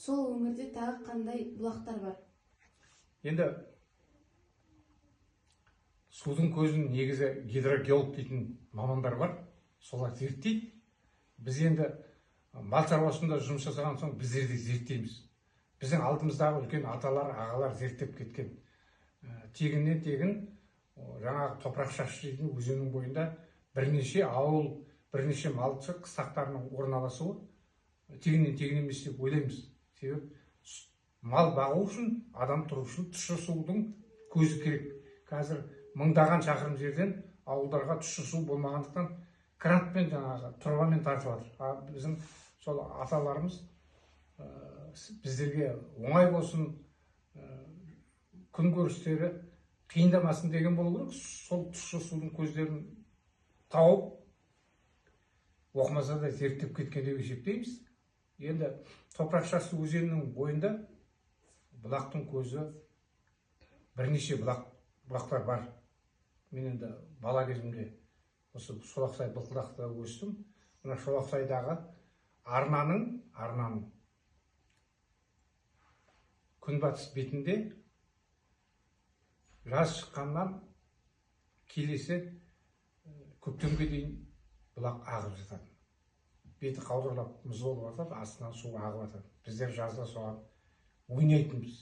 Сол өңірде тағы қандай бұлақтар бар? Енді судың көзін негізі гидрогеолог дейтін мамандар бар, солар зерттейді. Біз енді мал шаруашылығында жұмыс жасаған соң біздер де зерттейміз. Біздің алдымыздағы үлкен аталар, ағалар зерттеп кеткен. Тегіннен тегін жаңағы топырақ шашты дейтін өзеннің бойында бірнеше ауыл, бірнеше малшы қыстақтарының орналасуы тегіннен тегін емес деп ойлаймыз. Себебі мал бағу үшін, адам тұру үшін тұщы судың көзі керек. Қазір мыңдаған шақырым жерден ауылдарға тұщы су болмағандықтан крантпен жаңағы тұрғамен тартылады. Біздің сол аталарымыз біздерге оңай болсын, күн көрістері қиындамасын деген болу керек. Сол тұщы судың көздерін тауып, оқымаса да зерттеп кеткен деп есептейміз. Енді топырақ шашты өзенінің бойында бұлақтың көзі бірнеше бұлақтар бар. Мен енді бала кезімде осы Шолақсай Былқылдақта өстім. Мына Шолақсайдағы арнаның күнбатыс бетінде жаз шыққаннан келесі көктемге дейін бұлақ ағып жатады. Беті қаудырлап мұз болып жатады, астынан су ағып жатады. Біздер жазда соған ойнайтынбыз.